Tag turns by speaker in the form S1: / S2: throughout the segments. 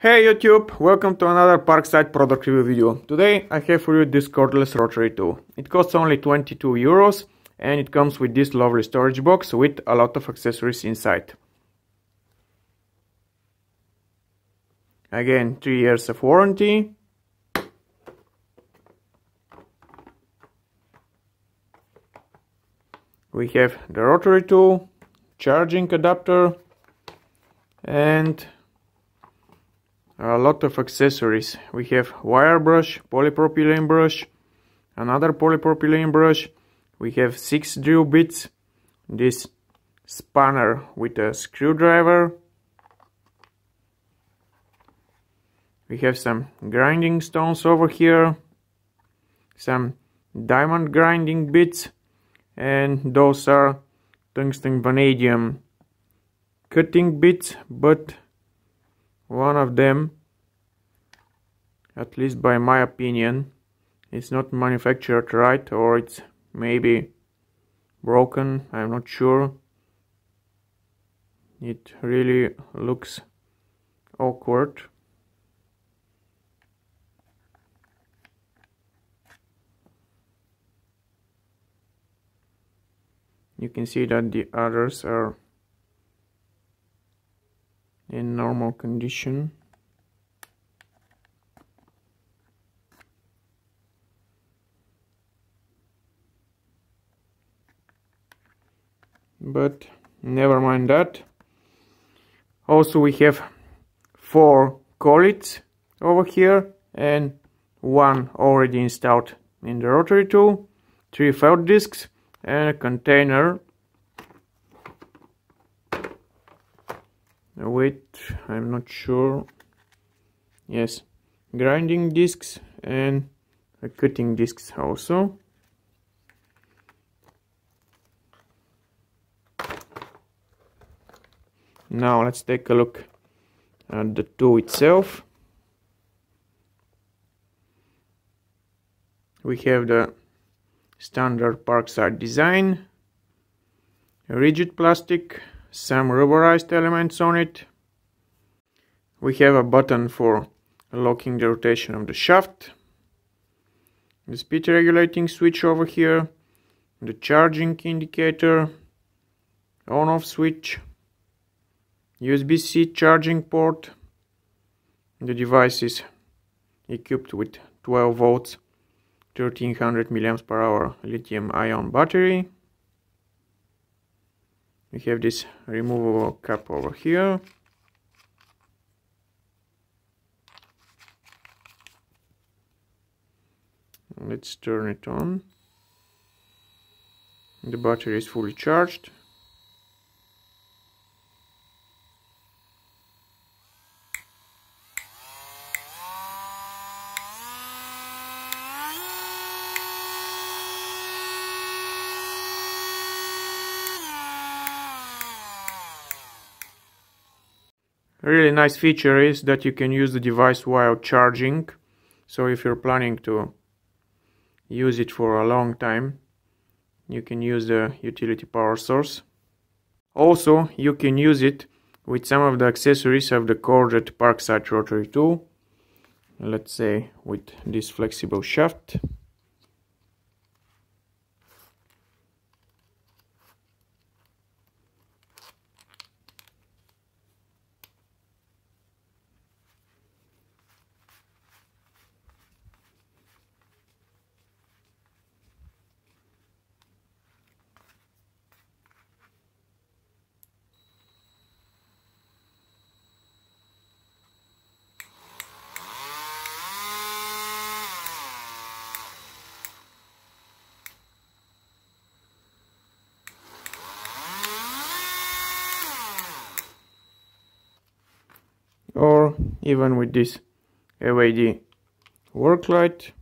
S1: Hey YouTube, welcome to another Parkside product review video. Today I have for you this cordless rotary tool. It costs only 22 euros and it comes with this lovely storage box with a lot of accessories inside. Again, 3 years of warranty. We have the rotary tool, charging adapter and a lot of accessories. We have wire brush, polypropylene brush, another polypropylene brush. We have 6 drill bits, this spanner with a screwdriver. We have some grinding stones over here, some diamond grinding bits, and those are tungsten vanadium cutting bits, but one of them, at least by my opinion, is not manufactured right, or it's maybe broken, I'm not sure. It really looks awkward. You can see that the others are in normal condition. But never mind that. Also we have 4 collets over here and 1 already installed in the rotary tool, 3 felt discs and a container with, I'm not sure, yes, grinding discs and cutting discs also. Now let's take a look at the tool itself. We have the standard Parkside design, rigid plastic, some rubberized elements on it. We have a button for locking the rotation of the shaft, the speed regulating switch over here, the charging indicator, on-off switch, USB-C charging port. The device is equipped with 12 volts 1300 mAh lithium-ion battery. We have this removable cap over here. Let's turn it on. The battery is fully charged. A really nice feature is that you can use the device while charging, so if you're planning to use it for a long time, you can use the utility power source. Also, you can use it with some of the accessories of the corded Parkside rotary tool, let's say with this flexible shaft. Or even with this LED work light.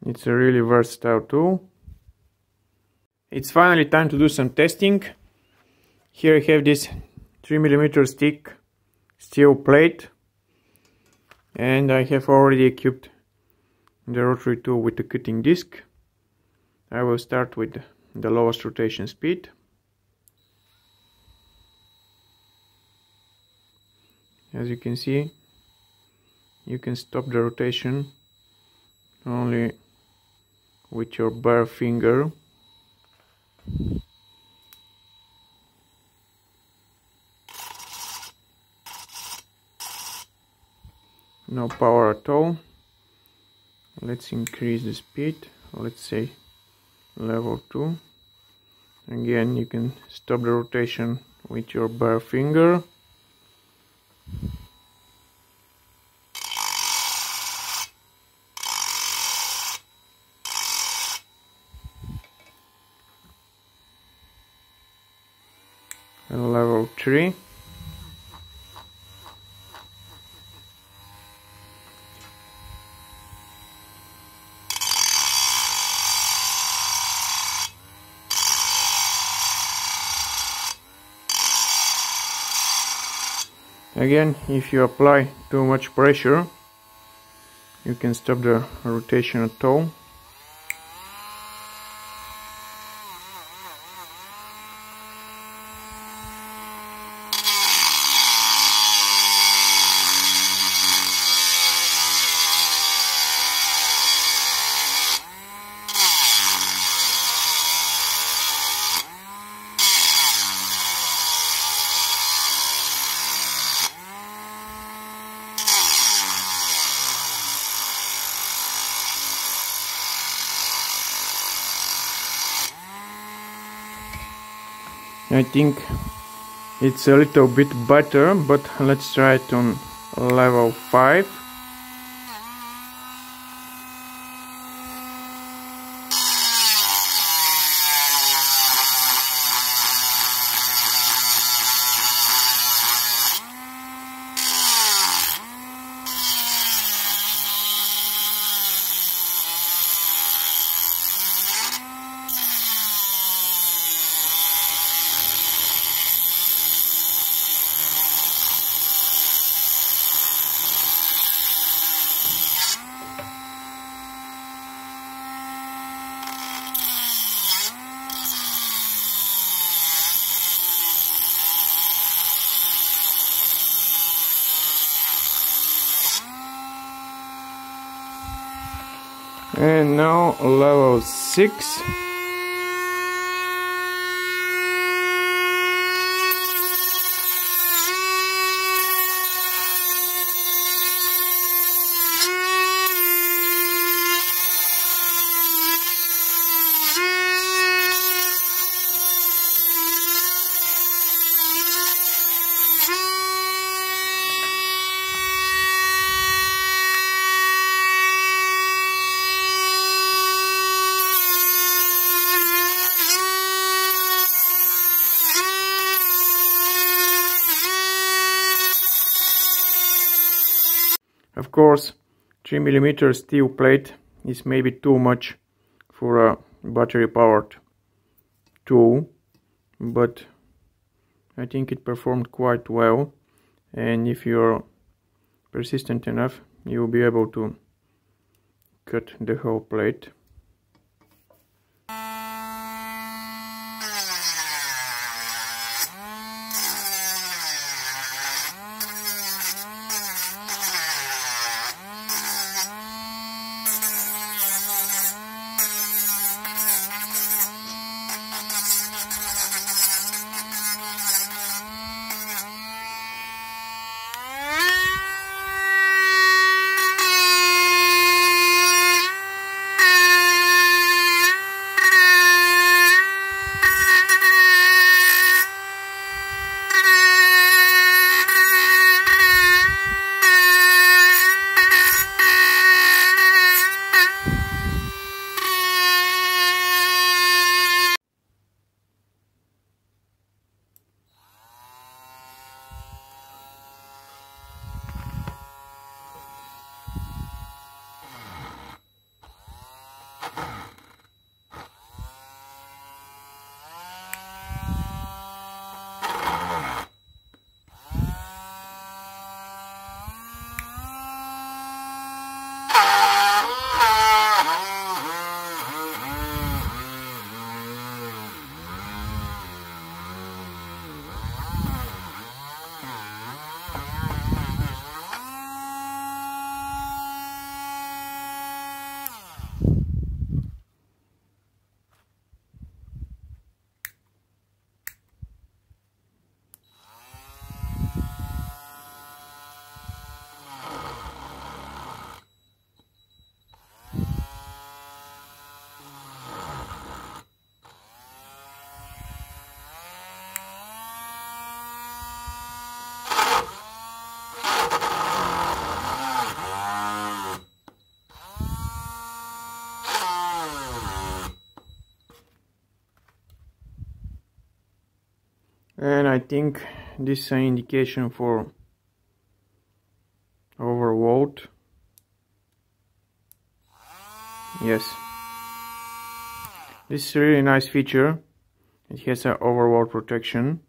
S1: It's a really versatile tool. It's finally time to do some testing. Here I have this 3mm thick steel plate, and I have already equipped the rotary tool with the cutting disc. I will start with the lowest rotation speed. As you can see, you can stop the rotation only with your bare finger. No power at all. Let's increase the speed. Let's say level 2. Again, you can stop the rotation with your bare finger. And level 3. Again, if you apply too much pressure, you can stop the rotation at all. I think it's a little bit better, but let's try it on level 5. And now level 6. Of course, 3mm steel plate is maybe too much for a battery powered tool, but I think it performed quite well, and if you're persistent enough, you'll be able to cut the whole plate. And I think this is an indication for overvolt. Yes, this is a really nice feature. It has an overvolt protection.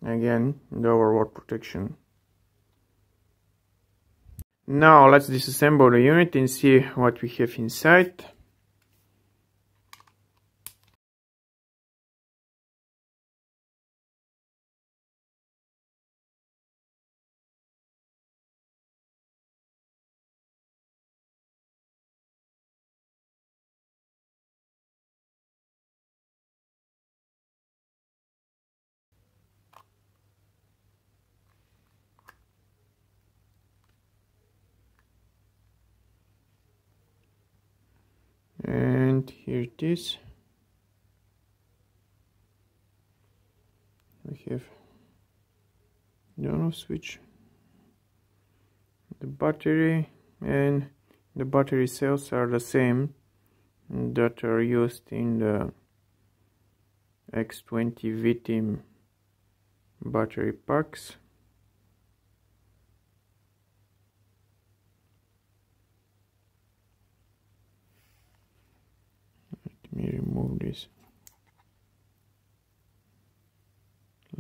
S1: Again, the overvolt protection. Now let's disassemble the unit and see what we have inside. And here it is. We have the on-off switch, the battery, and the battery cells are the same that are used in the X20 VTIM battery packs. Let me remove this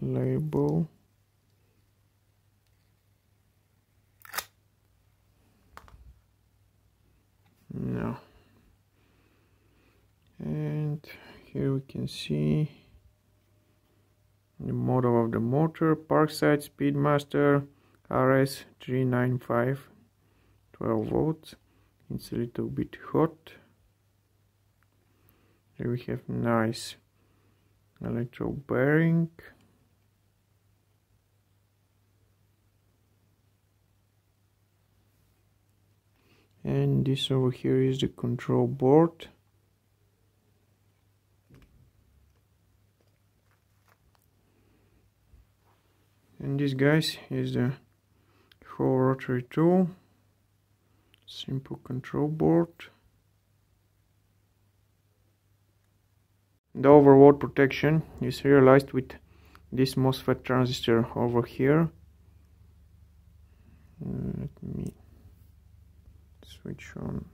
S1: label. No. And here we can see the model of the motor, Parkside Speedmaster RS395, 12 volts. It's a little bit hot. Here we have nice electro bearing. And this over here is the control board. And this, guys, is the whole rotary tool. Simple control board. The overvolt protection is realized with this MOSFET transistor over here. Let me switch on.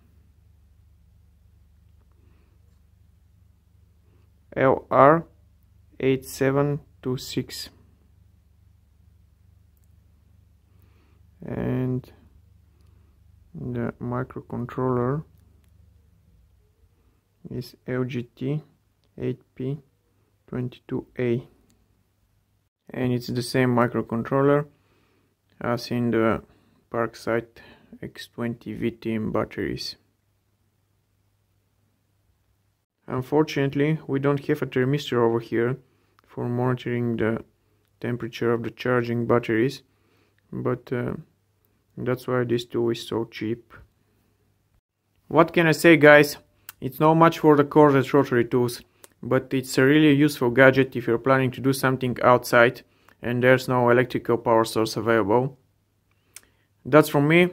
S1: LR8726. And the microcontroller is LGT 8P22A, and it's the same microcontroller as in the Parkside X20 VTIM batteries. Unfortunately, we don't have a thermistor over here for monitoring the temperature of the charging batteries, but that's why this tool is so cheap. What can I say, guys? It's not much for the cordless rotary tools, but it's a really useful gadget if you're planning to do something outside and there's no electrical power source available. That's from me.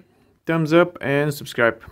S1: Thumbs up and subscribe.